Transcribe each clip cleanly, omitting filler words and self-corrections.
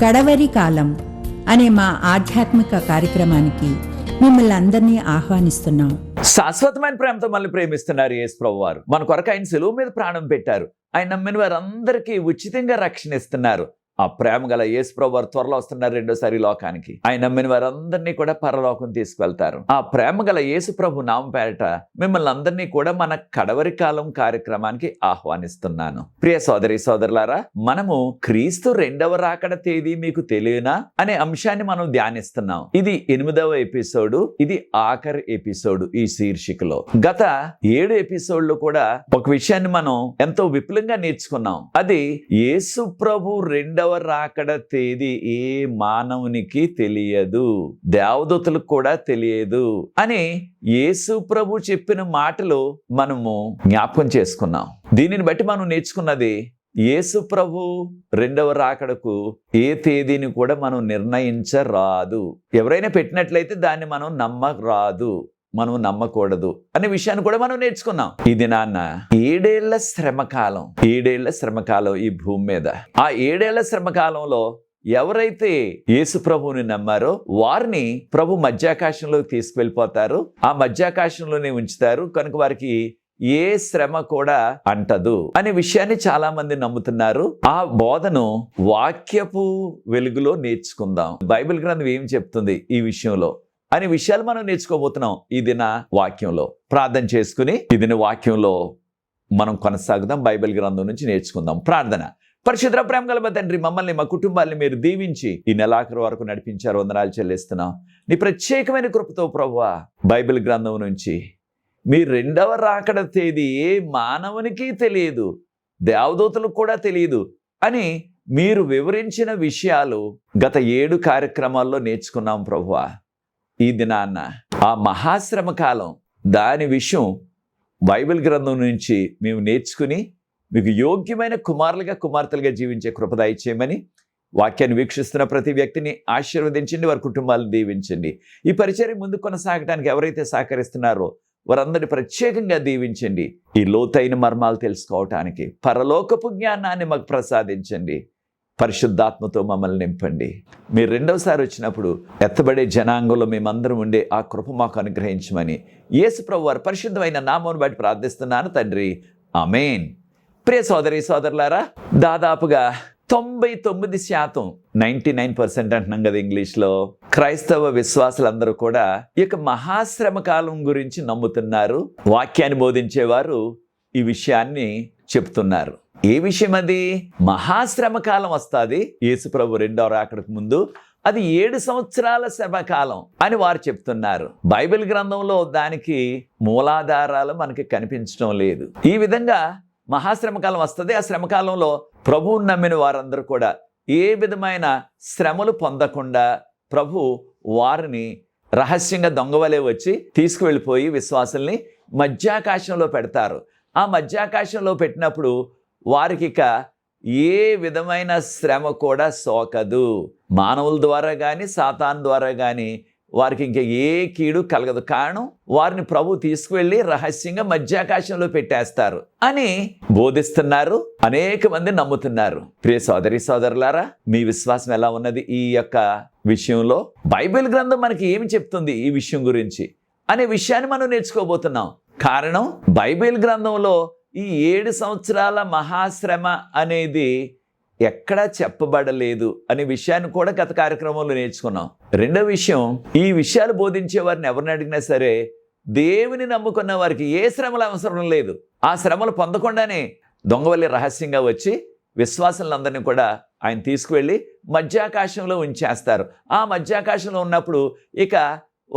కడవరి కాలం అనే మా ఆధ్యాత్మిక కార్యక్రమానికి మిమ్మల్ని అందరినీ ఆహ్వానిస్తున్నాం. శాశ్వతమైన ప్రేమతో మళ్ళీ ప్రేమిస్తున్నారు యేసు ప్రభువారు. మన కొరకు ఆయన సిలువ మీద ప్రాణం పెట్టారు. ఆయన నమ్మిన వారందరికీ ఉచితంగా రక్షణ ఇస్తున్నారు. ఆ ప్రేమ గల యేసు ప్రభువారు త్వరలో వస్తున్నారు రెండోసారి లోకానికి. ఆయన నమ్మిన వారందరినీ కూడా పరలోకం తీసుకువెళ్తారు. ఆ ప్రేమ గల యేసు ప్రభు నామం పేరట మిమ్మల్ని అందరినీ కూడా మన కడవరి కాలం కార్యక్రమానికి ఆహ్వానిస్తున్నాను. ప్రియ సోదరి సోదరులారా, మనము క్రీస్తు రెండవ రాకడ తేదీ మీకు తెలియనా అనే అంశాన్ని మనం ధ్యానిస్తున్నాం. ఇది 8వ ఎపిసోడు. ఇది ఆఖరి ఎపిసోడు ఈ శీర్షికలో. గత 7 ఎపిసోడ్లు కూడా ఒక విషయాన్ని మనం ఎంతో విపులంగా నేర్చుకున్నాం. అది యేసు ప్రభు రెండవ రాకడ తేదీ ఏ మానవునికి తెలియదు, దేవదూతలకు కూడా తెలియదు అని యేసు ప్రభు చెప్పిన మాటలు మనము జ్ఞాపకం చేసుకున్నాం. దీనిని బట్టి మనం నేర్చుకున్నది, యేసు ప్రభు రెండవ రాకడకు ఏ తేదీని కూడా మనం నిర్ణయించరాదు. ఎవరైనా పెట్టినట్లయితే దాన్ని మనం నమ్మరాదు, మనం నమ్మకూడదు అనే విషయాన్ని కూడా మనం నేర్చుకున్నాం. ఇది నాన్న 7 ఏళ్ల శ్రమకాలం, 7 ఏళ్ల శ్రమకాలం ఈ భూమి మీద. ఆ 7 ఏళ్ల శ్రమకాలంలో ఎవరైతే యేసు ప్రభువుని నమ్మారో వారిని ప్రభు మధ్యాకాశంలోకి తీసుకువెళ్ళిపోతారు. ఆ మధ్యాకాశంలోనే ఉంచుతారు. కనుక వారికి ఏ శ్రమ కూడా అంటదు అనే విషయాన్ని చాలా మంది నమ్ముతున్నారు. ఆ బోధను వాక్యపు వెలుగులో నేర్చుకుందాం. బైబిల్ గ్రంథం ఏం చెప్తుంది ఈ విషయంలో అనే విషయాలు మనం నేర్చుకోబోతున్నాం ఈ దిన వాక్యంలో. ప్రార్థన చేసుకుని ఈ దిన వాక్యంలో మనం కొనసాగుదాం. బైబిల్ గ్రంథం నుంచి నేర్చుకుందాం. ప్రార్థన. పరిశుద్ధ ప్రేమ గల తండ్రి, మమ్మల్ని మా కుటుంబాన్ని మీరు దీవించి ఈ నెలాఖరు వరకు నడిపించారు. వందనాలు చెల్లిస్తున్నాం. నీ ప్రత్యేకమైన కృపతో ప్రభువా, బైబిల్ గ్రంథం నుంచి మీ రెండవ రాకడ తేదీ ఏ మానవునికి తెలియదు, దేవదూతలకు కూడా తెలియదు అని మీరు వివరించిన విషయాలు గత 7 కార్యక్రమాల్లో నేర్చుకున్నాం ప్రభువా. ఈ దినాన్న ఆ మహాశ్రమ కాలం దాని విషయం బైబిల్ గ్రంథం నుంచి మేము నేర్చుకుని మీకు యోగ్యమైన కుమారులుగా కుమార్తెలుగా జీవించే కృప దయచేయమని వాక్యాన్ని వీక్షిస్తున్న ప్రతి వ్యక్తిని ఆశీర్వదించండి, వారి కుటుంబాలను దీవించండి. ఈ పరిచర్య ముందు కొనసాగడానికి ఎవరైతే సహకరిస్తున్నారో వారందరినీ ప్రత్యేకంగా దీవించండి. ఈ లోతైన మర్మాలు తెలుసుకోవటానికి పరలోకపు జ్ఞానాన్ని మాకు ప్రసాదించండి. పరిశుద్ధాత్మతో మమ్మల్ని నింపండి. మీరు రెండవసారి వచ్చినప్పుడు ఎత్తబడే జనాంగంలో మేమందరం ఉండే ఆ కృప మాకు అనుగ్రహించమని యేసు ప్రభు వారి పరిశుద్ధమైన నామమును బట్టి ప్రార్థిస్తున్నాను తండ్రి, ఆమేన్. ప్రియ సోదరి సోదరులారా, దాదాపుగా 99% 99% అంటున్నాం కదా ఇంగ్లీష్లో, క్రైస్తవ విశ్వాసులందరూ కూడా ఈ యొక్క మహాశ్రమ కాలం గురించి నమ్ముతున్నారు. వాక్యాన్ని బోధించేవారు ఈ విషయాన్ని చెప్తున్నారు. ఏ విషయం అది? మహాశ్రమ కాలం వస్తుంది యేసు ప్రభు రెండవ రాకడకు ముందు. అది 7 సంవత్సరాల శ్రమకాలం అని వారు చెప్తున్నారు. బైబిల్ గ్రంథంలో దానికి మూలాధారాలు మనకి కనిపించడం లేదు. ఈ విధంగా మహాశ్రమకాలం వస్తుంది. ఆ శ్రమకాలంలో ప్రభువుని నమ్మిన వారందరూ కూడా ఏ విధమైన శ్రమలు పొందకుండా ప్రభు వారిని రహస్యంగా దొంగవలే వచ్చి తీసుకువెళ్ళిపోయి విశ్వాసుల్ని మధ్యాకాశంలో పెడతారు. ఆ మధ్యాకాశంలో పెట్టినప్పుడు వారికి ఇక ఏ విధమైన శ్రమ కూడా సోకదు. మానవుల ద్వారా కానీ సాతాను ద్వారా కానీ వారికి ఇంకా ఏ కీడు కలగదు. కారణం, వారిని ప్రభు తీసుకువెళ్ళి రహస్యంగా మధ్యాకాశంలో పెట్టేస్తారు అని బోధిస్తున్నారు. అనేక మంది నమ్ముతున్నారు. ప్రియ సోదరి సోదరులారా, మీ విశ్వాసం ఎలా ఉన్నది ఈ యొక్క విషయంలో? బైబిల్ గ్రంథం మనకి ఏమి చెప్తుంది ఈ విషయం గురించి అనే విషయాన్ని మనం నేర్చుకోబోతున్నాం. కారణం, బైబిల్ గ్రంథంలో ఈ 7 సంవత్సరాల మహాశ్రమ అనేది ఎక్కడా చెప్పబడలేదు అనే విషయాన్ని కూడా గత కార్యక్రమంలో నేర్చుకున్నాం. రెండో విషయం, ఈ విషయాలు బోధించే వారిని ఎవరిని అడిగినా సరే దేవుని నమ్ముకున్న వారికి ఏ శ్రమలు అవసరం లేదు. ఆ శ్రమలు పొందకుండానే దొంగవల్లి రహస్యంగా వచ్చి విశ్వాసులందరినీ కూడా ఆయన తీసుకువెళ్ళి మధ్యాకాశంలో ఉంచేస్తారు. ఆ మధ్యాకాశంలో ఉన్నప్పుడు ఇక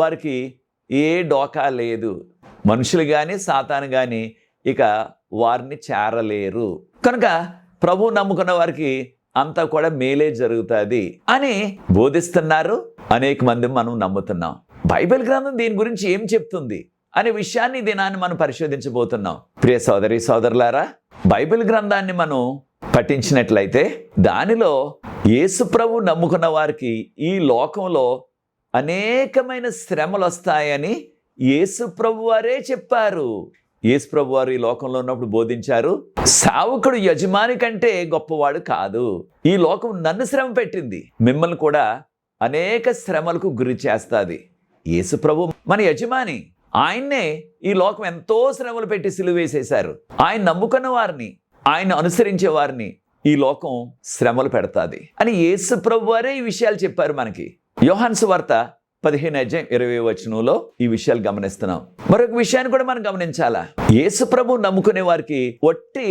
వారికి ఏ డోకా లేదు. మనుషులు కానీ సాతాను కానీ ఇక వారిని చేరలేరు. కనుక ప్రభు నమ్ముకున్న వారికి అంతా కూడా మేలే జరుగుతుంది అని బోధిస్తున్నారు. అనేక మంది మనం నమ్ముతున్నాం. బైబిల్ గ్రంథం దీని గురించి ఏం చెప్తుంది అనే విషయాన్ని దినాన్ని మనం పరిశోధించబోతున్నాం. ప్రియ సోదరి సోదరులారా, బైబిల్ గ్రంథాన్ని మనం పఠించినట్లయితే దానిలో యేసు ప్రభు నమ్ముకున్న వారికి ఈ లోకంలో అనేకమైన శ్రమలు వస్తాయని యేసు ప్రభు వారే చెప్పారు. యేసు ప్రభు వారు ఈ లోకంలో ఉన్నప్పుడు బోధించారు, సేవకుడు యజమాని కంటే గొప్పవాడు కాదు. ఈ లోకం నన్ను శ్రమ పెట్టింది, మిమ్మల్ని కూడా అనేక శ్రమలకు గురి చేస్తుంది. యేసు ప్రభు మన యజమాని, ఆయన్నే ఈ లోకం ఎంతో శ్రమలు పెట్టి సిలువ వేసేశారు. ఆయన నమ్ముకున్న వారిని, ఆయన అనుసరించే వారిని ఈ లోకం శ్రమలు పెడతాది అని యేసు ప్రభు వారే ఈ విషయాలు చెప్పారు మనకి. యోహాను సువార్త 15:20 ఈ విషయాలు గమనిస్తున్నాం. మరొక విషయాన్ని కూడా మనం గమనించాలా, యేసు ప్రభు నమ్ముకునే వారికి ఒట్టి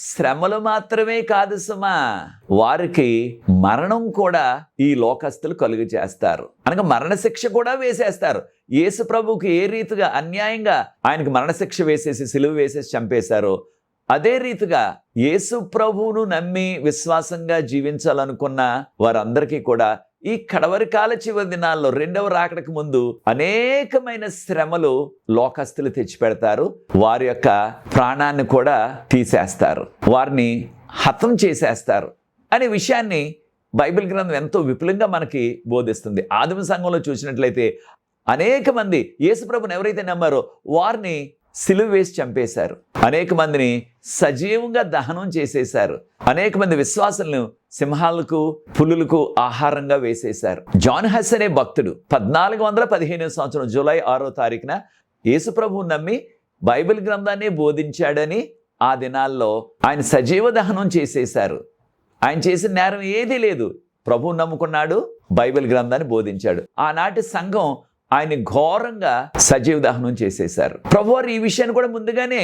శ్రమలు మాత్రమే కాదు సుమా, వారికి మరణం కూడా ఈ లోకస్తులు కలుగు చేస్తారు. అనగా మరణశిక్ష కూడా వేసేస్తారు. యేసు ప్రభుకి ఏ రీతిగా అన్యాయంగా ఆయనకు మరణశిక్ష వేసేసి సిలువ వేసేసి చంపేశారో, అదే రీతిగా యేసు ప్రభువును నమ్మి విశ్వాసంగా జీవించాలనుకున్న వారందరికీ కూడా ఈ కడవరి కాల చివరి దినాల్లో రెండవ రాకడకు ముందు అనేకమైన శ్రమలు లోకస్తులు తెచ్చిపెడతారు. వారి యొక్క ప్రాణాన్ని కూడా తీసేస్తారు, వారిని హతం చేసేస్తారు అనే విషయాన్ని బైబిల్ గ్రంథం ఎంతో విపులంగా మనకి బోధిస్తుంది. ఆదిమ సంఘంలో చూసినట్లయితే అనేక మంది యేసు ప్రభుని ఎవరైతే నమ్మారో వారిని సిలువ వేసి చంపేశారు. అనేక మందిని సజీవంగా దహనం చేసేశారు. అనేక మంది విశ్వాసులను సింహాలకు పులులకు ఆహారంగా వేసేశారు. జాన్ హస్ అనే భక్తుడు 1415 జూలై 6 యేసు ప్రభువు నమ్మి బైబిల్ గ్రంథాన్ని బోధించాడని ఆ దినాల్లో ఆయన సజీవ దహనం చేసేశారు. ఆయన చేసిన నేరం ఏదీ లేదు, ప్రభువు నమ్ముకున్నాడు, బైబిల్ గ్రంథాన్ని బోధించాడు. ఆనాటి సంఘం ఆయన ఘోరంగా సజీవ దహనం చేసేశారు. ప్రభువారు ఈ విషయాన్ని కూడా ముందుగానే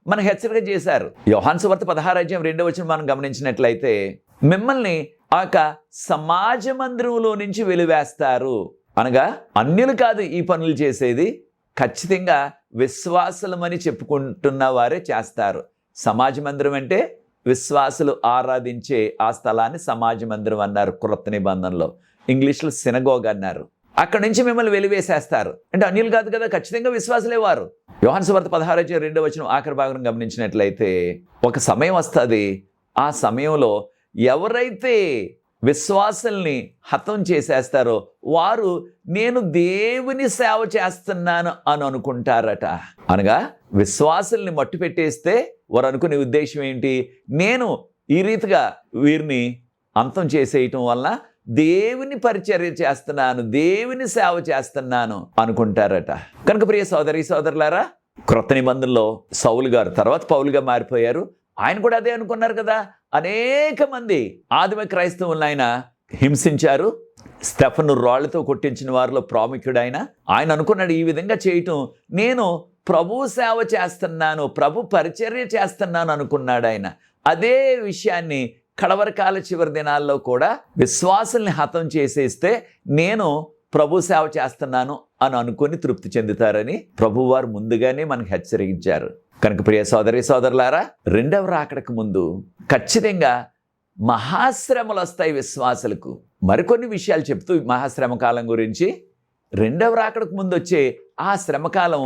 మనకు హెచ్చరిక చేశారు. యోహాను సువార్త 16:2 మనం గమనించినట్లయితే, మిమ్మల్ని ఆ యొక్క సమాజ మందిరంలో నుంచి వెలివేస్తారు. అనగా అన్యులు కాదు ఈ పనులు చేసేది, ఖచ్చితంగా విశ్వాసులమని చెప్పుకుంటున్న వారే చేస్తారు. సమాజ మందిరం అంటే విశ్వాసులు ఆరాధించే ఆ స్థలాన్ని సమాజ మందిరం అన్నారు క్రొత్త నిబంధనలో. ఇంగ్లీష్లో సినగోగ్ అన్నారు. అక్కడి నుంచి మిమ్మల్ని వెలివేసేస్తారు. అంటే అన్యులు కాదు కదా, ఖచ్చితంగా విశ్వాసులే వారు. యోహాను సువార్త 16:2 ఆఖరి భాగం గమనించినట్లయితే, ఒక సమయం వస్తుంది, ఆ సమయంలో ఎవరైతే విశ్వాసుల్ని హతం చేసేస్తారో వారు నేను దేవుని సేవ చేస్తున్నాను అని అనుకుంటారట. అనగా విశ్వాసుల్ని మట్టు పెట్టేస్తే వారు అనుకునే ఉద్దేశం ఏంటి, నేను ఈ రీతిగా వీరిని అంతం చేసేయటం వల్ల దేవుని పరిచర్య చేస్తున్నాను, దేవుని సేవ చేస్తున్నాను అనుకుంటారట. కనుక ప్రియ సోదరి సోదరులారా, క్రొత్త నిబంధనలో సౌలు గారు తర్వాత పౌలుగా మారిపోయారు. ఆయన కూడా అదే అనుకున్నారు కదా. అనేక మంది ఆదిమ క్రైస్తవులను ఆయన హింసించారు. స్టెఫను రాళ్లతో కొట్టించిన వారిలో ప్రాముఖ్యుడు ఆయన. ఆయన అనుకున్నాడు, ఈ విధంగా చేయటం నేను ప్రభు సేవ చేస్తున్నాను, ప్రభు పరిచర్య చేస్తున్నాను అనుకున్నాడు ఆయన. అదే విషయాన్ని కడవరి కాల చివరి దినాల్లో కూడా విశ్వాసుల్ని హతం చేసేస్తే నేను ప్రభు సేవ చేస్తున్నాను అని అనుకుని తృప్తి చెందుతారని ప్రభువారు ముందుగానే మనకు హెచ్చరించారు. కనుక ప్రియ సోదరి సోదరులారా, రెండవ రాకడకు ముందు ఖచ్చితంగా మహాశ్రమలు వస్తాయి విశ్వాసులకు. మరికొన్ని విషయాలు చెప్తూ మహాశ్రమ కాలం గురించి, రెండవ రాకడకు ముందు వచ్చే ఆ శ్రమకాలం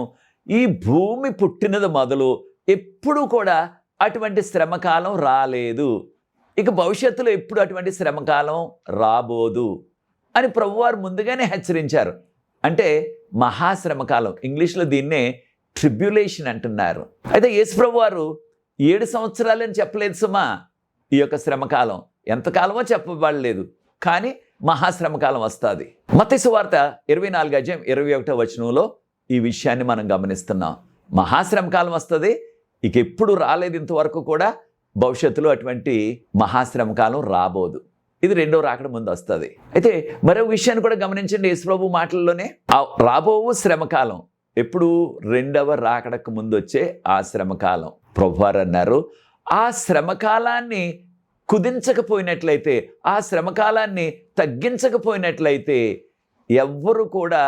ఈ భూమి పుట్టినది మొదలు ఎప్పుడూ కూడా అటువంటి శ్రమకాలం రాలేదు, ఇక భవిష్యత్తులో ఎప్పుడు అటువంటి శ్రమకాలం రాబోదు అని ప్రభువారు ముందుగానే హెచ్చరించారు. అంటే మహాశ్రమకాలం, ఇంగ్లీష్లో దీన్నే ట్రిబ్యులేషన్ అంటున్నారు. అయితే యేసు ప్రభువారు 7 సంవత్సరాలని చెప్పలేదు సుమా. ఈ యొక్క శ్రమకాలం ఎంతకాలమో చెప్పబడలేదు, కానీ మహాశ్రమకాలం వస్తుంది. మత్తయి సువార్త 24:21 ఈ విషయాన్ని మనం గమనిస్తున్నాం. మహాశ్రమకాలం వస్తుంది, ఇక ఎప్పుడు రాలేదు ఇంతవరకు కూడా, భవిష్యత్తులో అటువంటి మహాశ్రమకాలం రాబోదు. ఇది రెండో రాకడ ముందు వస్తుంది. అయితే మరో విషయాన్ని కూడా గమనించండి యేసు ప్రభు మాటల్లోనే, రాబోవు శ్రమకాలం ఎప్పుడు రెండవ రాకడకు ముందు వచ్చే ఆ శ్రమకాలం. ప్రభువారు అన్నారు, ఆ శ్రమకాలాన్ని కుదించకపోయినట్లయితే, ఆ శ్రమకాలాన్ని తగ్గించకపోయినట్లయితే ఎవ్వరు కూడా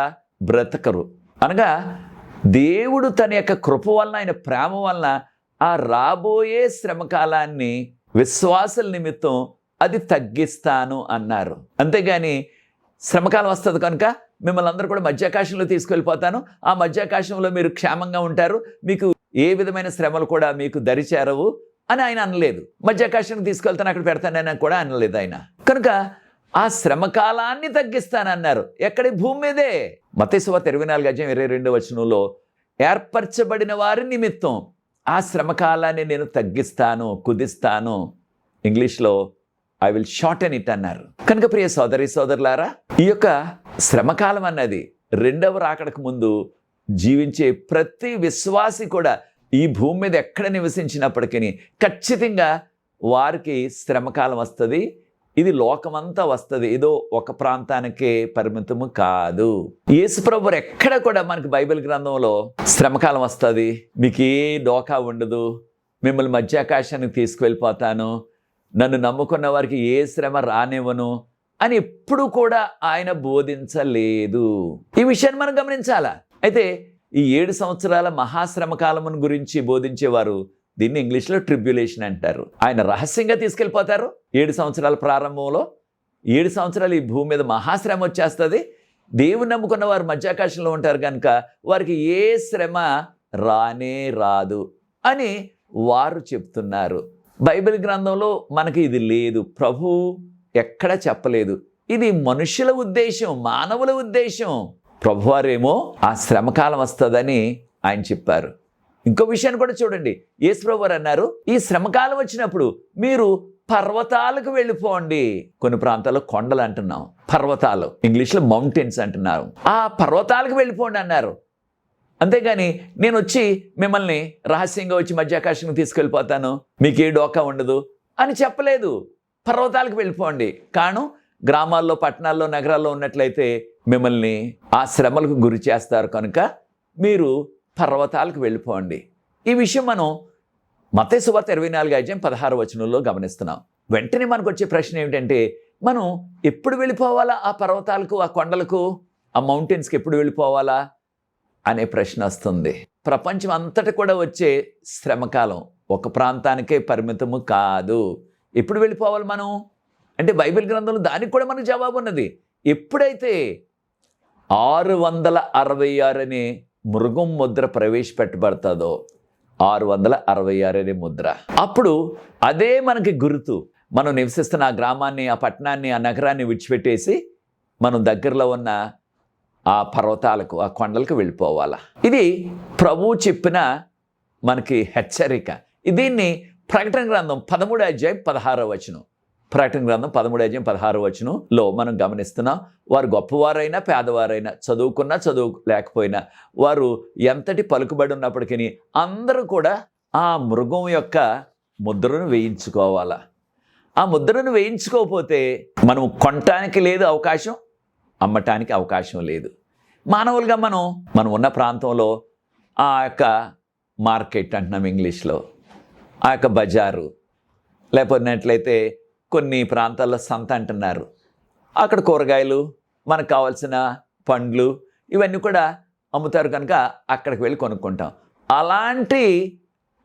బ్రతకరు. అనగా దేవుడు తన యొక్క కృప వలన, ఆయన ప్రేమ వలన ఆ రాబోయే శ్రమకాలాన్ని విశ్వాసుల నిమిత్తం అది తగ్గిస్తాను అన్నారు. అంతేగాని శ్రమకాలం వస్తుంది కనుక మిమ్మల్ని అందరూ కూడా మధ్యాకాశంలో తీసుకెళ్ళిపోతాను, ఆ మధ్యాకాశంలో మీరు క్షేమంగా ఉంటారు, మీకు ఏ విధమైన శ్రమలు కూడా మీకు దరిచేరవు అని ఆయన అనలేదు. మధ్యాకాశానికి తీసుకెళ్తాను, అక్కడ పెడతానని కూడా అనలేదు ఆయన. కనుక ఆ శ్రమకాలాన్ని తగ్గిస్తానన్నారు. ఎక్కడి? భూమి మీదే. మత్తయి సువార్త 24:22 ఏర్పరచబడిన వారి నిమిత్తం ఆ శ్రమకాలాన్ని నేను తగ్గిస్తాను, కుదిస్తాను. ఇంగ్లీష్లో ఐ విల్ షార్టెన్ ఇట్ అన్నారు. కనుక ప్రియ సోదరి సోదరులారా, ఈ యొక్క శ్రమకాలం అన్నది రెండవ రాకడకు ముందు జీవించే ప్రతి విశ్వాసి కూడా ఈ భూమి మీద ఎక్కడ నివసించినప్పటికీ ఖచ్చితంగా వారికి శ్రమకాలం వస్తుంది. ఇది లోకమంతా వస్తుంది, ఏదో ఒక ప్రాంతానికే పరిమితము కాదు. యేసుప్రభు ఎక్కడ కూడా మనకి బైబిల్ గ్రంథంలో శ్రమకాలం వస్తుంది, మీకు ఏ డోకా ఉండదు, మిమ్మల్ని మధ్యాకాశానికి తీసుకువెళ్ళిపోతాను, నన్ను నమ్ముకున్న వారికి ఏ శ్రమ రానివ్వను అని ఎప్పుడు కూడా ఆయన బోధించలేదు. ఈ విషయాన్ని మనం గమనించాలా. అయితే ఈ 7 సంవత్సరాల మహాశ్రమకాలమును గురించి బోధించేవారు దీన్ని ఇంగ్లీష్లో ట్రిబ్యులేషన్ అంటారు. ఆయన రహస్యంగా తీసుకెళ్ళిపోతారు. 7 సంవత్సరాల ప్రారంభంలో 7 సంవత్సరాలు ఈ భూమి మీద మహాశ్రమ వచ్చేస్తుంది. దేవుని నమ్ముకున్న వారు మధ్యాకాశంలో ఉంటారు కనుక వారికి ఏ శ్రమ రానే రాదు అని వారు చెప్తున్నారు. బైబిల్ గ్రంథంలో మనకి ఇది లేదు, ప్రభు ఎక్కడ చెప్పలేదు. ఇది మనుషుల ఉద్దేశం, మానవుల ఉద్దేశం. ప్రభువారేమో ఆ శ్రమకాలం వస్తుందని ఆయన చెప్పారు. ఇంకో విషయాన్ని కూడా చూడండి. యేసు ప్రభువారు అన్నారు, ఈ శ్రమకాలం వచ్చినప్పుడు మీరు పర్వతాలకు వెళ్ళిపోండి. కొన్ని ప్రాంతాల్లో కొండలు అంటున్నాం, పర్వతాలు ఇంగ్లీష్లో మౌంటైన్స్ అంటున్నారు. ఆ పర్వతాలకు వెళ్ళిపోండి అన్నారు. అంతేగాని నేను వచ్చి మిమ్మల్ని రహస్యంగా వచ్చి మధ్యాకాశానికి తీసుకెళ్ళిపోతాను, మీకు ఏ డోకా ఉండదు అని చెప్పలేదు. పర్వతాలకు వెళ్ళిపోండి. కాను గ్రామాల్లో, పట్టణాల్లో, నగరాల్లో ఉన్నట్లయితే మిమ్మల్ని ఆ శ్రమలకు గురి చేస్తారు కనుక మీరు పర్వతాలకు వెళ్ళిపోండి. ఈ విషయం మనం మత్తయి సువార్త 24:16 గమనిస్తున్నాం. వెంటనే మనకు వచ్చే ప్రశ్న ఏమిటంటే, మనం ఎప్పుడు వెళ్ళిపోవాలా ఆ పర్వతాలకు, ఆ కొండలకు, ఆ మౌంటైన్స్కి ఎప్పుడు వెళ్ళిపోవాలా అనే ప్రశ్న వస్తుంది. ప్రపంచం అంతటా కూడా వచ్చే శ్రమకాలం ఒక ప్రాంతానికే పరిమితము కాదు. ఎప్పుడు వెళ్ళిపోవాలి మనం అంటే బైబిల్ గ్రంథంలో దానికి కూడా మనకు జవాబు ఉన్నది. ఎప్పుడైతే 666 అనే మృగం ముద్ర ప్రవేశపెట్టబడుతుందో, 666 అనే ముద్ర, అప్పుడు అదే మనకి గుర్తు. మనం నివసిస్తున్న ఆ గ్రామాన్ని, ఆ పట్టణాన్ని, ఆ నగరాన్ని విడిచిపెట్టేసి మనం దగ్గరలో ఉన్న ఆ పర్వతాలకు, ఆ కొండలకు వెళ్ళిపోవాలా. ఇది ప్రభువు చెప్పిన మనకి హెచ్చరిక. దీన్ని ప్రకటన గ్రంథం 13:16 ప్రకటన గ్రంథం 13:16 మనం గమనిస్తున్నాం. వారు గొప్పవారైనా పేదవారైనా, చదువుకున్నా చదువు లేకపోయినా, వారు ఎంతటి పలుకుబడి ఉన్నప్పటికీ అందరూ కూడా ఆ మృగం యొక్క ముద్రను వేయించుకోవాలా. ఆ ముద్రను వేయించుకోకపోతే మనం కొనటానికి లేదు అవకాశం, అమ్మటానికి అవకాశం లేదు. మానవులుగా మనం ఉన్న ప్రాంతంలో ఆ యొక్క మార్కెట్ అంటున్నాం ఇంగ్లీష్లో, ఆ యొక్క బజారు, లేకపోయినట్లయితే కొన్ని ప్రాంతాల్లో సంత అంటున్నారు. అక్కడ కూరగాయలు, మనకు కావాల్సిన పండ్లు ఇవన్నీ కూడా అమ్ముతారు కనుక అక్కడికి వెళ్ళి కొనుక్కుంటాం. అలాంటి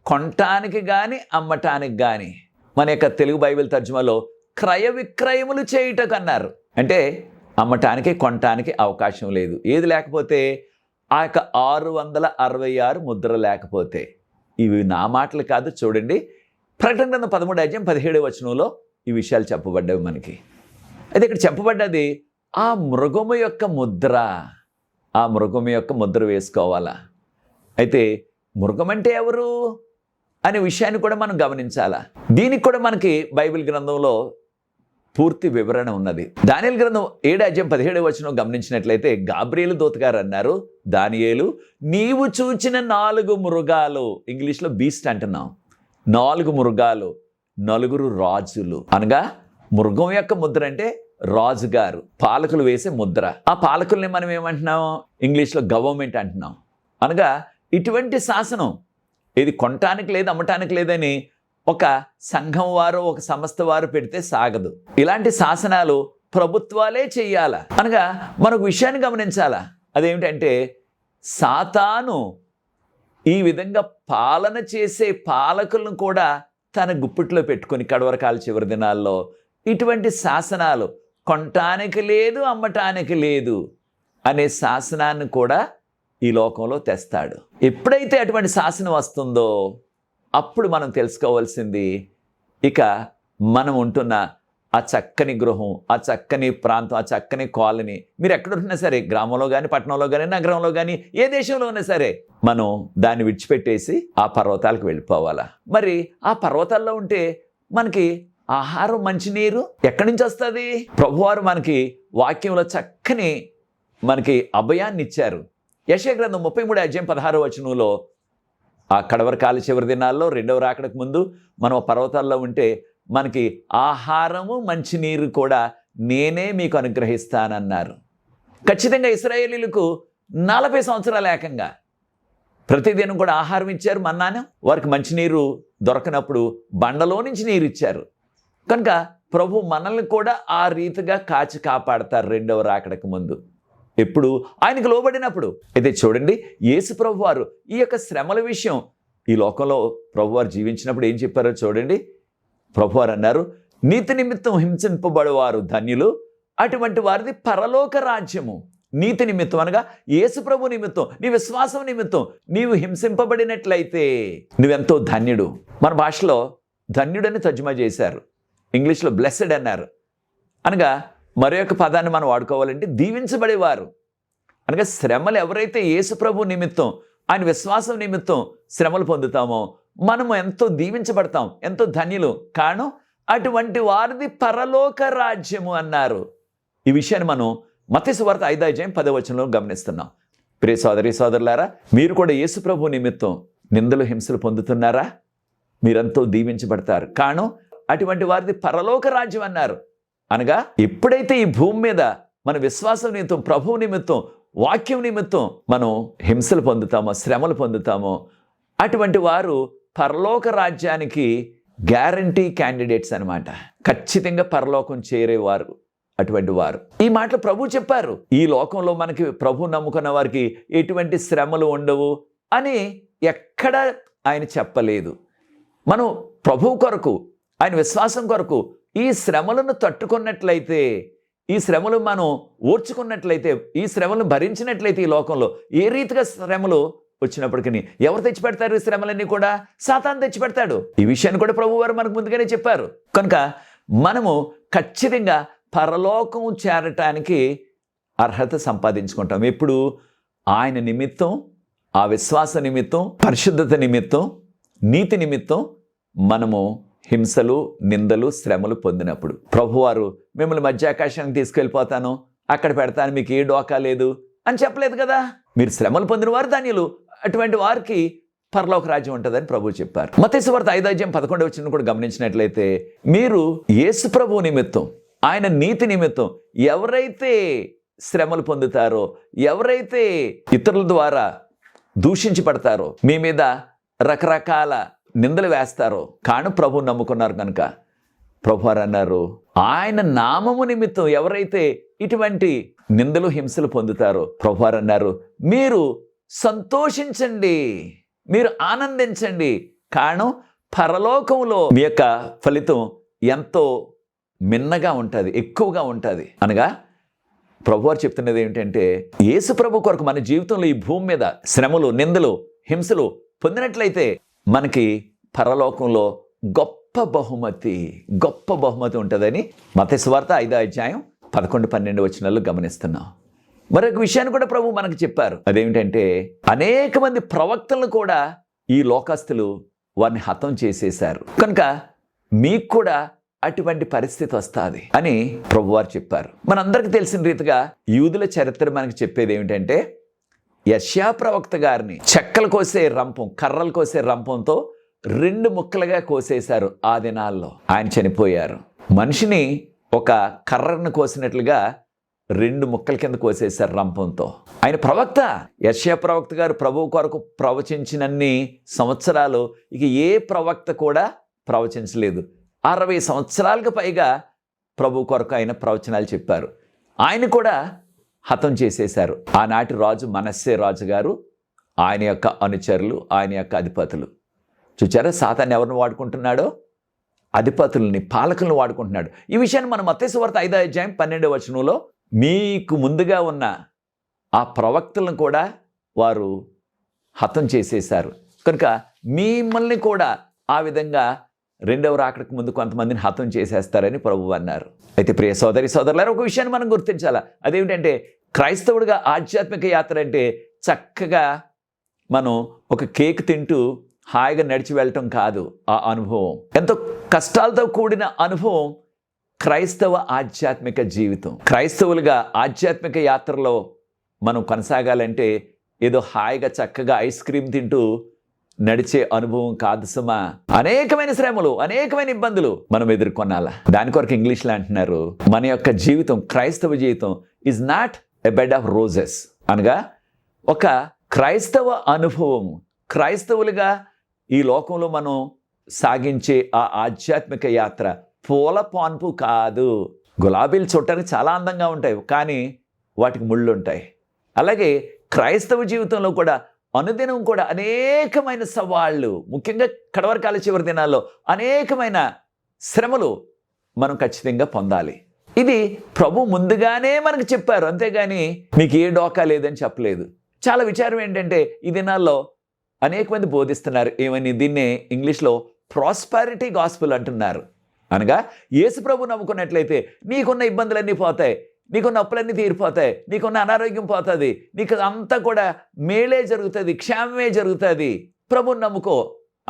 కొనటానికి కానీ అమ్మటానికి కానీ మన యొక్క తెలుగు బైబిల్ తర్జుమాలో క్రయ విక్రయములు చేయుటకు అన్నారు. అంటే అమ్మటానికి, కొనటానికి అవకాశం లేదు. ఏది లేకపోతే ఆ యొక్క 666 ముద్ర లేకపోతే. ఇవి నా మాటలు కాదు, చూడండి ప్రకటన గ్రంథం 13:17 ఈ విషయాలు చెప్పబడ్డవి మనకి. అయితే ఇక్కడ చెప్పబడ్డది ఆ మృగము యొక్క ముద్ర. ఆ మృగము యొక్క ముద్ర వేసుకోవాలా. అయితే మృగం అంటే ఎవరు అనే విషయాన్ని కూడా మనం గమనించాలా. దీనికి కూడా మనకి బైబిల్ గ్రంథంలో పూర్తి వివరణ ఉన్నది. దానియేలు గ్రంథం 7:17 గమనించినట్లయితే గాబ్రియేలు దూతగారు అన్నారు, దానియేలు నీవు చూచిన 4 మృగాలు, ఇంగ్లీష్లో బీస్ట్ అంటున్నాం, 4 మృగాలు, 4 రాజులు. అనగా మృగం యొక్క ముద్ర అంటే రాజుగారు, పాలకులు వేసే ముద్ర. ఆ పాలకుల్ని మనం ఏమంటున్నాం, ఇంగ్లీష్లో గవర్నమెంట్ అంటున్నాం. అనగా ఇటువంటి శాసనం ఇది కొనటానికి లేదు, అమ్మటానికి లేదని ఒక సంఘం వారు, ఒక సంస్థ వారు పెడితే సాగదు. ఇలాంటి శాసనాలు ప్రభుత్వాలే చెయ్యాలా. అనగా మనకు విషయాన్ని గమనించాలా. అదేమిటంటే సాతాను ఈ విధంగా పాలన చేసే పాలకులను కూడా తన గుప్పిట్లో పెట్టుకొని కడవరకాల చివరి దినాల్లో ఇటువంటి శాసనాలు కొనటానికి లేదు, అమ్మటానికి లేదు అనే శాసనాన్ని కూడా ఈ లోకంలో తెస్తాడు. ఎప్పుడైతే అటువంటి శాసనం వస్తుందో అప్పుడు మనం తెలుసుకోవాల్సింది, ఇక మనం ఉంటున్న ఆ చక్కని గృహం, ఆ చక్కని ప్రాంతం, ఆ చక్కని కాలనీ, మీరు ఎక్కడున్నా సరే, గ్రామంలో కానీ, పట్టణంలో కానీ, నగరంలో కానీ, ఏ దేశంలో ఉన్నా సరే, మనం దాన్ని విడిచిపెట్టేసి ఆ పర్వతాలకు వెళ్ళిపోవాలా? మరి ఆ పర్వతాల్లో ఉంటే మనకి ఆహారం, మంచినీరు ఎక్కడి నుంచి వస్తుంది? ప్రభువారు మనకి వాక్యంలో చక్కని మనకి అభయాన్ని ఇచ్చారు. యెషయా గ్రంథం 33:16 ఆ కడవరి కాల చివరి దినాల్లో, రెండవ రాకడకు ముందు మనం పర్వతాల్లో ఉంటే మనకి ఆహారము, మంచినీరు కూడా నేనే మీకు అనుగ్రహిస్తానన్నారు. ఖచ్చితంగా ఇశ్రాయేలీలకు 40 సంవత్సరాల ఏకంగా ప్రతిదినం కూడా ఆహారం ఇచ్చారు, మన్నాను. వారికి మంచినీరు దొరకనప్పుడు బండలో నుంచి నీరు ఇచ్చారు. కనుక ప్రభు మనల్ని కూడా ఆ రీతిగా కాచి కాపాడతారు రెండవ రాకడకు ముందు, ఎప్పుడు ఆయనకు లోబడినప్పుడు. అయితే చూడండి, యేసు ప్రభు వారు ఈ యొక్క శ్రమల విషయం ఈ లోకంలో ప్రభువారు జీవించినప్పుడు ఏం చెప్పారో చూడండి. ప్రభువారు అన్నారు, నీతి నిమిత్తం హింసింపబడేవారు ధన్యులు, అటువంటి వారిది పరలోక రాజ్యము. నీతి నిమిత్తం అనగా యేసు ప్రభు నిమిత్తం, నీ విశ్వాసం నిమిత్తం నీవు హింసింపబడినట్లయితే నువ్వెంతో ధన్యుడు. మన భాషలో ధన్యుడని తర్జుమా చేశారు, ఇంగ్లీష్లో బ్లెస్సెడ్ అన్నారు. అనగా మరొక పదాన్ని మనం వాడుకోవాలంటే దీవించబడేవారు. అనగా శ్రమలు ఎవరైతే యేసు ప్రభు నిమిత్తం, ఆయన విశ్వాసం నిమిత్తం శ్రమలు పొందుతామో మనము ఎంతో దీవించబడతాం, ఎంతో ధన్యులు. కారణం అటువంటి వారిది పరలోక రాజ్యము అన్నారు. ఈ విషయాన్ని మనం మత్తయి సువార్త 5:10 గమనిస్తున్నాం. ప్రియ సోదరి సోదరులారా, మీరు కూడా యేసు ప్రభు నిమిత్తం నిందలు, హింసలు పొందుతున్నారా? మీరెంతో దీవించబడతారు. కారణం అటువంటి వారిది పరలోక రాజ్యం అన్నారు. అనగా ఎప్పుడైతే ఈ భూమి మీద మన విశ్వాసం నిమిత్తం, ప్రభువు నిమిత్తం, వాక్యం నిమిత్తం మనం హింసలు పొందుతామో, శ్రమలు పొందుతామో, అటువంటి వారు పరలోక రాజ్యానికి గ్యారంటీ క్యాండిడేట్స్ అనమాట. ఖచ్చితంగా పరలోకం చేరేవారు అటువంటి వారు. ఈ మాటలు ప్రభు చెప్పారు. ఈ లోకంలో మనకి ప్రభు నమ్ముకున్న వారికి ఎటువంటి శ్రమలు ఉండవు అని ఎక్కడ ఆయన చెప్పలేదు. మనం ప్రభువు కొరకు, ఆయన విశ్వాసం కొరకు ఈ శ్రమలను తట్టుకున్నట్లయితే, ఈ శ్రమలు మనం ఓర్చుకున్నట్లయితే, ఈ శ్రమలను భరించినట్లయితే, ఈ లోకంలో ఏ రీతిగా శ్రమలు వచ్చినప్పటికీ ఎవరు తెచ్చిపెడతారు? ఈ శ్రమలన్నీ కూడా సాతాను తెచ్చిపెడతాడు. ఈ విషయాన్ని కూడా ప్రభువు వారు మనకు ముందుగానే చెప్పారు. కనుక మనము ఖచ్చితంగా పరలోకం చేరటానికి అర్హత సంపాదించుకుంటాం. ఎప్పుడు? ఆయన నిమిత్తం, ఆ విశ్వాస నిమిత్తం, పరిశుద్ధత నిమిత్తం, నీతి నిమిత్తం మనము హింసలు, నిందలు, శ్రమలు పొందినప్పుడు. ప్రభువారు మిమ్మల్ని మధ్యాకాశానికి తీసుకెళ్ళిపోతాను, అక్కడ పెడతాను, మీకు ఏ డోకా లేదు అని చెప్పలేదు కదా. మీరు శ్రమలు పొందిన వారు ధన్యులు, అటువంటి వారికి పరలోక రాజ్యం ఉంటుందని ప్రభు చెప్పారు. మత్తయి సువార్త 5:11 కూడా గమనించినట్లయితే, మీరు యేసు ప్రభు నిమిత్తం, ఆయన నీతి నిమిత్తం ఎవరైతే శ్రమలు పొందుతారో, ఎవరైతే ఇతరుల ద్వారా దూషించబడతారో, మీ మీద రకరకాల నిందలు వేస్తారో, కాను ప్రభు నమ్ముకున్నారు కనుక ప్రభువారు అన్నారు, ఆయన నామము నిమిత్తం ఎవరైతే ఇటువంటి నిందలు, హింసలు పొందుతారో, ప్రభువారు అన్నారు, మీరు సంతోషించండి, మీరు ఆనందించండి. కారణం పరలోకంలో మీ యొక్క ఫలితం ఎంతో మిన్నగా ఉంటుంది, ఎక్కువగా ఉంటుంది. అనగా ప్రభువారు చెప్తున్నది ఏమిటంటే, యేసు ప్రభు కొరకు మన జీవితంలో ఈ భూమి మీద శ్రమలు, నిందలు, హింసలు పొందినట్లయితే మనకి పరలోకంలో గొప్ప బహుమతి ఉంటుందని మత్తయి సువార్త 5:11-12 గమనిస్తున్నాం. మరొక విషయాన్ని కూడా ప్రభు మనకు చెప్పారు. అదేమిటంటే, అనేక మంది ప్రవక్తలను కూడా ఈ లోకస్తులు వారిని హతం చేసేశారు. కనుక మీకు కూడా అటువంటి పరిస్థితి వస్తుంది అని ప్రభువారు చెప్పారు. మనందరికీ తెలిసిన రీతిగా యూదుల చరిత్ర మనకు చెప్పేది ఏమిటంటే, యెషయా ప్రవక్త గారిని చెక్కలు కోసే రంపం, కర్రలు కోసే రంపంతో 2 ముక్కలుగా కోసేశారు. ఆ దినాల్లో ఆయన చనిపోయారు. మనిషిని ఒక కర్రను కోసినట్లుగా 2 ముక్కల కింద కోసేశారు రంపంతో. ఆయన ప్రవక్త, యెషయా ప్రవక్త గారు ప్రభువు కొరకు ప్రవచించినన్ని సంవత్సరాలు ఇక ఏ ప్రవక్త కూడా ప్రవచించలేదు. 60 సంవత్సరాలకు పైగా ప్రభు కొరకు ఆయన ప్రవచనాలు చెప్పారు. ఆయన కూడా హతం చేసేశారు. ఆనాటి రాజు మనస్సే రాజు గారు, ఆయన యొక్క అనుచరులు, ఆయన యొక్క అధిపతులు. చూచారా సాతాను ఎవరిని వాడుకుంటున్నాడో? అధిపతుల్ని, పాలకులను వాడుకుంటున్నాడు. ఈ విషయాన్ని మనం మత్తయి సువార్త 5:12 మీకు ముందుగా ఉన్న ఆ ప్రవక్తలను కూడా వారు హతం చేసేశారు. కనుక మిమ్మల్ని కూడా ఆ విధంగా రెండవ రాకడకు ముందు కొంతమందిని హతం చేసేస్తారని ప్రభువు అన్నారు. అయితే ప్రియ సోదరి సోదరులారా, ఒక విషయాన్ని మనం గుర్తించాలా. అదేమిటంటే క్రైస్తవుడిగా ఆధ్యాత్మిక యాత్ర అంటే చక్కగా మనం ఒక కేక్ తింటూ హాయిగా నడిచి వెళ్ళటం కాదు. ఆ అనుభవం ఎంతో కష్టాలతో కూడిన అనుభవం క్రైస్తవ ఆధ్యాత్మిక జీవితం. క్రైస్తవులుగా ఆధ్యాత్మిక యాత్రలో మనం కొనసాగాలంటే ఏదో హాయిగా చక్కగా ఐస్ క్రీమ్ తింటూ నడిచే అనుభవం కాదు సుమా. అనేకమైన శ్రమలు, అనేకమైన ఇబ్బందులు మనం ఎదుర్కొనాలా. దాని కొరకు ఇంగ్లీష్లో అంటున్నారు, మన యొక్క జీవితం, క్రైస్తవ జీవితం is not a bed of roses. అనగా ఒక క్రైస్తవ అనుభవం, క్రైస్తవులుగా ఈ లోకంలో మనం సాగించే ఆ ఆధ్యాత్మిక యాత్ర పూల పాన్పు కాదు. గులాబీలు చూడటానికి చాలా అందంగా ఉంటాయి, కానీ వాటికి ముళ్ళు ఉంటాయి. అలాగే క్రైస్తవ జీవితంలో కూడా అనుదినం కూడా అనేకమైన సవాళ్ళు, ముఖ్యంగా కడవరకాల చివరి దినాల్లో అనేకమైన శ్రమలు మనం ఖచ్చితంగా పొందాలి. ఇది ప్రభు ముందుగానే మనకు చెప్పారు, అంతేగాని మీకు ఏ డోకా లేదని చెప్పలేదు. చాలా విచారం ఏంటంటే ఈ దినాల్లో అనేక మంది బోధిస్తున్నారు ఏమని, దీన్నే ఇంగ్లీష్లో ప్రాస్పారిటీ గాస్పుల్ అంటున్నారు. అనగా యేసు ప్రభు నమ్ముకున్నట్లయితే నీకున్న ఇబ్బందులన్నీ పోతాయి, నీకున్న అప్పులన్నీ తీరిపోతాయి, నీకున్న అనారోగ్యం పోతుంది, నీకు అంతా కూడా మేలే జరుగుతుంది, క్షేమమే జరుగుతుంది, ప్రభుని నమ్ముకో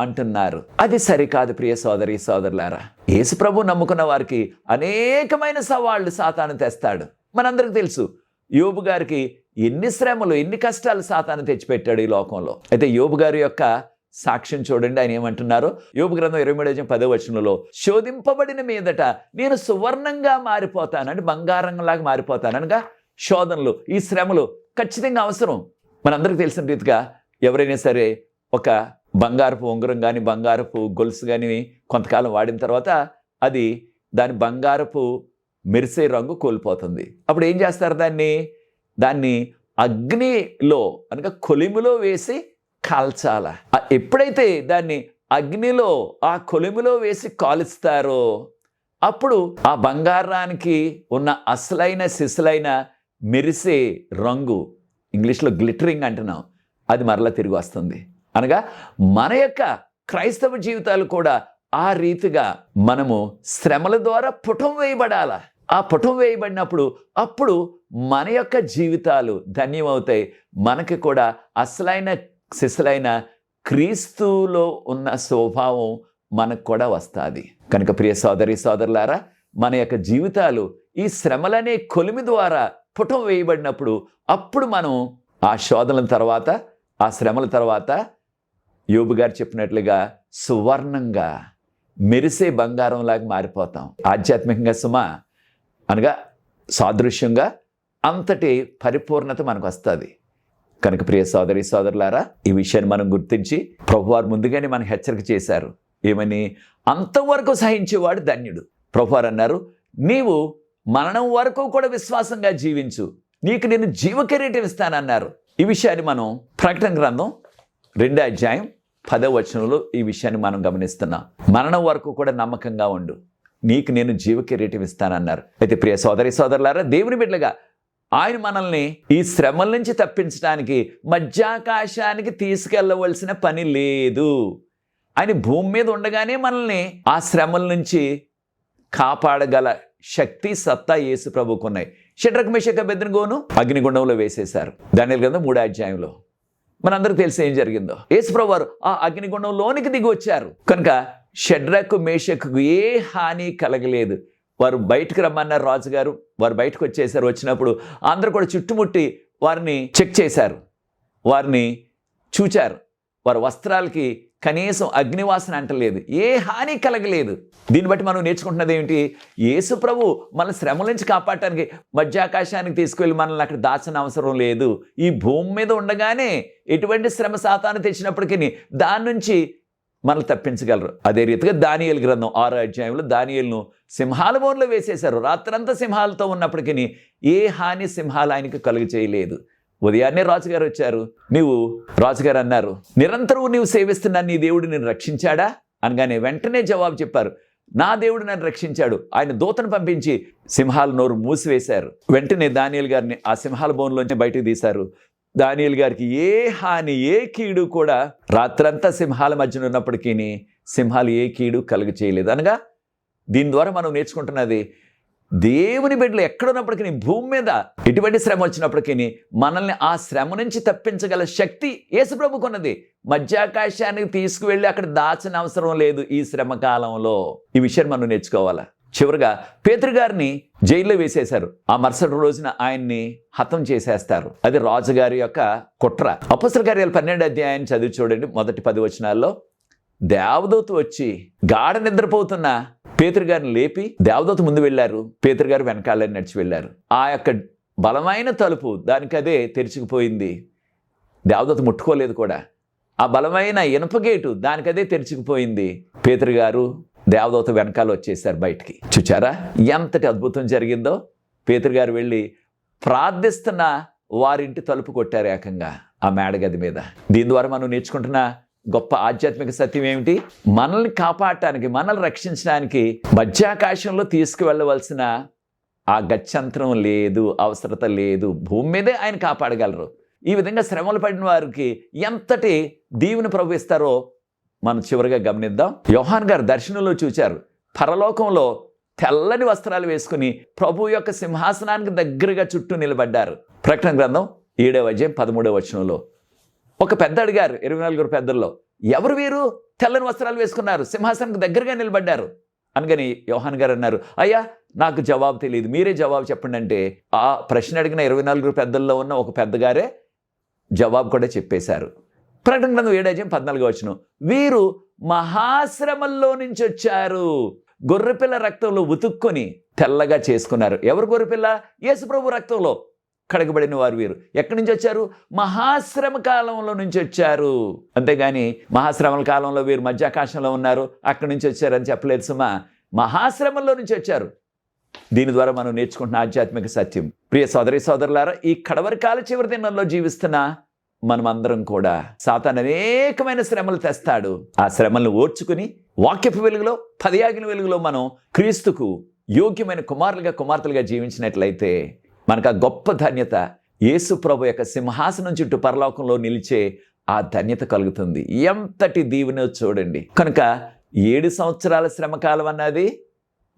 అంటున్నారు. అది సరికాదు ప్రియ సోదరి సోదరులారా. యేసు ప్రభు నమ్ముకున్న వారికి అనేకమైన సవాళ్లు సాతాను తెస్తాడు. మనందరికి తెలుసు యోబు గారికి ఎన్ని శ్రమలు, ఎన్ని కష్టాలు సాతాను తెచ్చిపెట్టాడు ఈ లోకంలో. అయితే యోబు గారి యొక్క సాక్ష్యం చూడండి. ఆయన ఏమంటున్నారు, యోబు గ్రంథం 23:10 శోధింపబడిన మీదట నేను సువర్ణంగా మారిపోతాను, అంటే బంగారంలాగా మారిపోతాను. అనగా శోధనలు, ఈ శ్రమలు ఖచ్చితంగా అవసరం. మనందరికీ తెలిసిన రీతిగా ఎవరైనా సరే ఒక బంగారపు ఉంగరం కానీ బంగారపు గొలుసు కానీ కొంతకాలం వాడిన తర్వాత అది దాని బంగారపు మెరిసే రంగు కోల్పోతుంది. అప్పుడు ఏం చేస్తారు, దాన్ని అగ్నిలో అనగా కొలిమిలో వేసి కాల్చాల. ఎప్పుడైతే దాన్ని అగ్నిలో ఆ కొలిమిలో వేసి కాలుస్తారో అప్పుడు ఆ బంగారానికి ఉన్న అసలైన సిసలైన మెరిసే రంగు, ఇంగ్లీష్లో గ్లిటరింగ్ అంటున్నాం, అది మరలా తిరిగి వస్తుంది. అనగా మన యొక్క క్రైస్తవ జీవితాలు కూడా ఆ రీతిగా మనము శ్రమల ద్వారా పుటం వేయబడాల. ఆ పుటం వేయబడినప్పుడు అప్పుడు మన యొక్క జీవితాలు ధన్యమవుతాయి. మనకి కూడా అసలైన సిసలైన క్రీస్తులో ఉన్న స్వభావం మనకు కూడా వస్తుంది. కనుక ప్రియ సోదరి సోదరులారా, మన యొక్క జీవితాలు ఈ శ్రమలనే కొలిమి ద్వారా పుటం వేయబడినప్పుడు అప్పుడు మనం ఆ శోధనల తర్వాత, ఆ శ్రమల తర్వాత యోబు గారు చెప్పినట్లుగా సువర్ణంగా మెరిసే బంగారంలాగా మారిపోతాం. ఆధ్యాత్మికంగా సుమా అనగా సాదృశ్యంగా అంతటి పరిపూర్ణత మనకు వస్తుంది. కనుక ప్రియ సోదరి సోదరులారా, ఈ విషయాన్ని మనం గుర్తించి ప్రభువారు ముందుగానే మనకు హెచ్చరిక చేశారు. ఏమని, అంతవరకు సహించేవాడు ధన్యుడు. ప్రభువారు అన్నారు, నీవు మరణం వరకు కూడా విశ్వాసంగా జీవించు, నీకు నేను జీవకిరీటం ఇస్తానన్నారు. ఈ విషయాన్ని మనం ప్రకటన గ్రంథం 2:10 ఈ విషయాన్ని మనం గమనిస్తున్నాం. మరణం వరకు కూడా నమ్మకంగా ఉండు, నీకు నేను జీవకిరీటం ఇస్తానన్నారు. అయితే ప్రియ సోదరి సోదరులారా, దేవుని బిడ్డలుగా ఆయన మనల్ని ఈ శ్రమల నుంచి తప్పించడానికి మధ్యాకాశానికి తీసుకెళ్ళవలసిన పని లేదు. ఆయన భూమి మీద ఉండగానే మనల్ని ఆ శ్రమల నుంచి కాపాడగల శక్తి, సత్తా యేసు ప్రభుకున్నాయి. షడ్రక్ మెషక్ అబేద్నెగోను అగ్నిగుండంలో వేసేశారు. దానియేలు గ్రంథం 3 మనందరికీ తెలిసి ఏం జరిగిందో. యేసు ప్రభు వారు ఆ అగ్నిగుండంలోనికి దిగి వచ్చారు కనుక షడ్రకు మేషకు ఏ హాని కలగలేదు. వారు బయటకు రమ్మన్నారు రాజుగారు, వారు బయటకు వచ్చేసారు. వచ్చినప్పుడు అందరూ కూడా చుట్టుముట్టి వారిని చెక్ చేశారు, వారిని చూచారు. వారి వస్త్రాలకి కనీసం అగ్నివాసన అంటలేదు, ఏ హాని కలగలేదు. దీన్ని బట్టి మనం నేర్చుకుంటున్నది ఏమిటి, యేసు ప్రభు మన శ్రమల నుంచి కాపాడటానికి మధ్యాకాశానికి తీసుకువెళ్ళి మనల్ని అక్కడ దాచిన అవసరం లేదు. ఈ భూమి మీద ఉండగానే ఎటువంటి శ్రమ సాతాను తెచ్చినప్పటికీ దాని నుంచి మనల్ని తప్పించగలరు. అదే రీతిగా దానియేలు గ్రంథం 6 దానియేలును సింహాల బోన్లో వేసేశారు. రాత్రంతా సింహాలతో ఉన్నప్పటికీ ఏ హాని సింహాలు ఆయనకు కలుగు చేయలేదు. ఉదయాన్నే రాజుగారు వచ్చారు. రాజుగారు అన్నారు, నిరంతరం నీవు సేవిస్తున్నా నీ దేవుడు నిన్ను రక్షించాడా అనగానే వెంటనే జవాబు చెప్పారు, నా దేవుడు నన్ను రక్షించాడు. ఆయన దూతను పంపించి సింహాల నోరు మూసివేశారు. వెంటనే దానియేలు గారిని ఆ సింహాల బోన్లోంచి బయటకు తీశారు. దానియేలు గారికి ఏ హాని, ఏ కీడు కూడా రాత్రంతా సింహాల మధ్యన ఉన్నప్పటికీ సింహాలు ఏ కీడు కలుగ చేయలేదు. అనగా దీని ద్వారా మనం నేర్చుకుంటున్నది, దేవుని బిడ్డలు ఎక్కడున్నప్పటికీ భూమి మీద ఎటువంటి శ్రమ వచ్చినప్పటికీ మనల్ని ఆ శ్రమ నుంచి తప్పించగల శక్తి యేసుప్రభుకు ఉన్నది. మధ్యాకాశానికి తీసుకువెళ్ళి అక్కడ దాచిన అవసరం లేదు ఈ శ్రమ కాలంలో. ఈ విషయాన్ని మనం నేర్చుకోవాలా. చివరిగా పేతురు గారిని జైల్లో వేసేశారు. ఆ మరుసటి రోజున ఆయన్ని హతం చేసేస్తారు. అది రాజుగారి యొక్క కుట్ర. అపొస్తలుల కార్యాలు 12వ అధ్యాయాన్ని చదివి చూడండి. మొదటి 10 వచనాల్లో దేవదూత వచ్చి గాఢ నిద్రపోతున్న పేతురు గారిని లేపి, దేవదూత ముందు వెళ్ళారు, పేతురు గారు వెనకాలని నడిచి వెళ్ళారు. ఆ యొక్క బలమైన తలుపు దానికదే తెరుచుకుపోయింది. దేవదూత ముట్టుకోలేదు కూడా. ఆ బలమైన ఇనుప గేటు దానికదే తెరుచుకుపోయింది. పేతురు గారు దేవదూత వెనకాల వచ్చేసారు బయటికి. చూచారా ఎంతటి అద్భుతం జరిగిందో. పేతురు గారు వెళ్ళి ప్రార్థిస్తున్న వారింటి తలుపు కొట్టారు ఏకంగా ఆ మేడగది మీద. దీని ద్వారా మనం నేర్చుకుంటున్న గొప్ప ఆధ్యాత్మిక సత్యం ఏమిటి? మనల్ని కాపాడటానికి, మనల్ని రక్షించడానికి మధ్యాకాశంలో తీసుకువెళ్ళవలసిన ఆ గత్యంతరం లేదు, అవసరత లేదు. భూమి మీదే ఆయన కాపాడగలరు. ఈ విధంగా శ్రమలు పడిన వారికి ఎంతటి దీవెన ప్రభు ఇస్తారో మనం చివరిగా గమనిద్దాం. యోహాన్ గారు దర్శనంలో చూచారు, పరలోకంలో తెల్లని వస్త్రాలు వేసుకుని ప్రభు యొక్క సింహాసనానికి దగ్గరగా చుట్టూ నిలబడ్డారు. ప్రకటన గ్రంథం 7వ అధ్యాయం 13వ వచనంలో ఒక పెద్ద అడిగారు 24 పెద్దల్లో, ఎవరు వీరు తెల్లని వస్త్రాలు వేసుకున్నారు, సింహాసనానికి దగ్గరగా నిలబడ్డారు అనగాని యోహాన్ గారు అన్నారు, అయ్యా నాకు జవాబు తెలియదు, మీరే జవాబు చెప్పండి అంటే ఆ ప్రశ్న అడిగిన 24 పెద్దల్లో ఉన్న ఒక పెద్దగారే జవాబు కూడా చెప్పేశారు. ప్రకటన గ్రంథం 7వ అధ్యాయం 14వ వచనం, వీరు మహాశ్రమల్లో నుంచి వచ్చారు, గొర్రెపిల్ల రక్తంలో ఉతుక్కొని తెల్లగా చేసుకున్నారు. ఎవరు గొర్రెపిల్ల? యేసుప్రభు రక్తంలో కడగబడిన వారు వీరు. ఎక్కడి నుంచి వచ్చారు? మహాశ్రమ కాలంలో నుంచి వచ్చారు. అంతేగాని మహాశ్రమల కాలంలో వీరు మధ్యాకాశంలో ఉన్నారు అక్కడి నుంచి వచ్చారని చెప్పలేదు సుమా. మహాశ్రమంలో నుంచి వచ్చారు. దీని ద్వారా మనం నేర్చుకుంటున్న ఆధ్యాత్మిక సత్యం. ప్రియ సోదరి సోదరులారా, ఈ కడవరి కాల చివరి దినంలో జీవిస్తున్న మనమందరం కూడా సాతాను అనేకమైన శ్రమలు తెస్తాడు. ఆ శ్రమలను ఓర్చుకుని వాక్యపు వెలుగులో, పదయాగిన వెలుగులో మనం క్రీస్తుకు యోగ్యమైన కుమార్తెలుగా జీవించినట్లయితే మనకు ఆ గొప్ప ధన్యత, యేసు ప్రభు యొక్క సింహాసనం చుట్టూ పరలోకంలో నిలిచే ఆ ధన్యత కలుగుతుంది. ఎంతటి దీవెన చూడండి. కనుక 7 సంవత్సరాల శ్రమకాలం అన్నది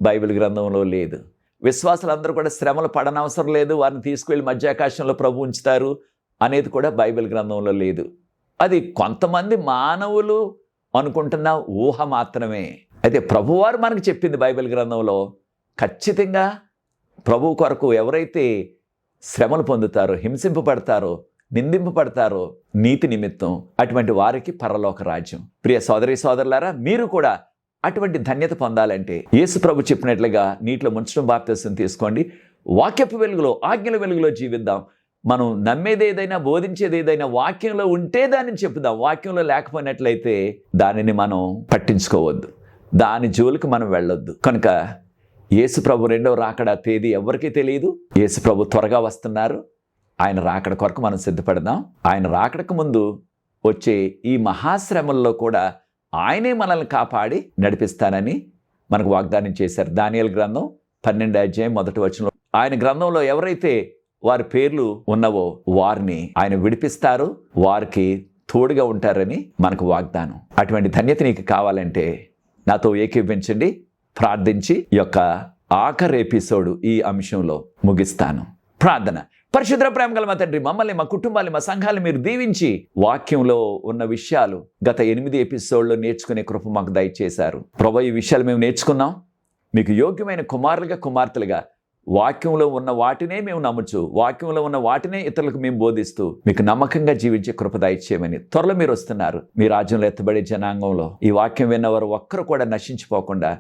బైబిల్ గ్రంథంలో లేదు. విశ్వాసులందరూ కూడా శ్రమలు పడనవసరం లేదు, వారిని తీసుకువెళ్ళి మధ్యాకాశంలో ప్రభు ఉంచుతారు అనేది కూడా బైబిల్ గ్రంథంలో లేదు. అది కొంతమంది మానవులు అనుకుంటున్న ఊహ మాత్రమే. అయితే ప్రభువారు మనకు చెప్పింది బైబిల్ గ్రంథంలో, ఖచ్చితంగా ప్రభు కొరకు ఎవరైతే శ్రమలు పొందుతారో, హింసింపబడతారో, నిందింపబడతారో నీతి నిమిత్తం, అటువంటి వారికి పరలోక రాజ్యం. ప్రియ సోదరి సోదరులారా, మీరు కూడా అటువంటి ధన్యత పొందాలంటే యేసు ప్రభు చెప్పినట్లుగా నీటిలో ముంచడం బాప్తిసం తీసుకోండి. వాక్యపు వెలుగులో, ఆజ్ఞల వెలుగులో జీవిద్దాం. మనం నమ్మేది ఏదైనా, బోధించేది ఏదైనా వాక్యంలో ఉంటే దానిని చెప్పుదాం. వాక్యంలో లేకపోయినట్లయితే దానిని మనం పట్టించుకోవద్దు, దాని జోలికి మనం వెళ్ళొద్దు. కనుక యేసు ప్రభు 2వ రాకడ తేదీ ఎవరికీ తెలియదు. యేసు ప్రభు త్వరగా వస్తున్నారు. ఆయన రాకడ కొరకు మనం సిద్ధపడదాం. ఆయన రాకడకు ముందు వచ్చే ఈ మహాశ్రమల్లో కూడా ఆయనే మనల్ని కాపాడి నడిపిస్తానని మనకు వాగ్దానం చేశారు. దానియేలు గ్రంథం 12వ అధ్యాయం 1వ వచనంలో ఆయన గ్రంథంలో ఎవరైతే వారి పేర్లు ఉన్నవో వారిని ఆయన విడిపిస్తారు, వారికి తోడుగా ఉంటారని మనకు వాగ్దానం. అటువంటి ధన్యత నీకు కావాలంటే నాతో ఏకీభవించండి. ప్రార్థించి ఈ యొక్క ఆఖరి ఎపిసోడు ఈ అంశంలో ముగిస్తాను. ప్రార్థన. పరిశుద్ధ ప్రేమ గల మా తండ్రి, మమ్మల్ని, మా కుటుంబాన్ని, మా సంఘాలను మీరు దీవించి వాక్యంలో ఉన్న విషయాలు గత 8 ఎపిసోడ్లో నేర్చుకునే కృప మాకు దయచేశారు. ప్రభు, ఈ విషయాలు మేము నేర్చుకున్నాం. మీకు యోగ్యమైన కుమార్తెలుగా వాక్యంలో ఉన్న వాటినే మేము నమ్ముచు, వాక్యంలో ఉన్న వాటినే ఇతరులకు మేము బోధిస్తూ మీకు నమ్మకంగా జీవించే కృప దయచేయమని. త్వరలో మీరు వస్తున్నారు. మీ రాజ్యంలో ఎత్తబడే జనాంగంలో ఈ వాక్యం విన్నవారు ఒక్కరు కూడా నశించిపోకుండా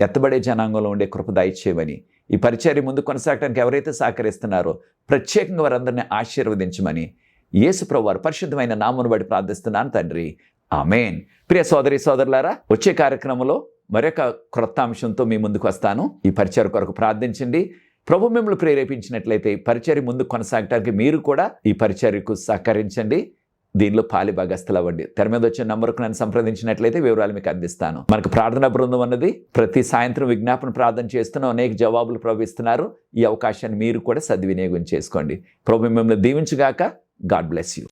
ఎత్తబడే జనాంగంలో ఉండే కృప దయచేయమని, ఈ పరిచర్య ముందు కొనసాగడానికి ఎవరైతే సహకరిస్తున్నారో ప్రత్యేకంగా వారందరినీ ఆశీర్వదించమని యేసు ప్రభువు వారి పరిశుద్ధమైన నామమును బట్టి ప్రార్థిస్తున్నాను తండ్రి. ఆమేన్. ప్రియ సోదరి సోదరులారా, వచ్చే కార్యక్రమంలో మరొక క్రొత్త అంశంతో మీ ముందుకు వస్తాను. ఈ పరిచర్య కొరకు ప్రార్థించండి. ప్రభు మిమ్మల్ని ప్రేరేపించినట్లయితే పరిచర్య ముందు కొనసాగడానికి మీరు కూడా ఈ పరిచర్యకు సహకరించండి. దీనిలో పాలి భాగస్థులు అవ్వండి. తెర మీద వచ్చే నంబర్కు నన్ను సంప్రదించినట్లయితే వివరాలు మీకు అందిస్తాను. మనకు ప్రార్థనా బృందం అన్నది ప్రతి సాయంత్రం విజ్ఞాపన ప్రార్థన చేస్తున్నాం. అనేక జవాబులు ప్రభు ఇస్తున్నారు. ఈ అవకాశాన్ని మీరు కూడా సద్వినియోగం చేసుకోండి. ప్రభు మిమ్మల్ని దీవించుగాక. God bless you.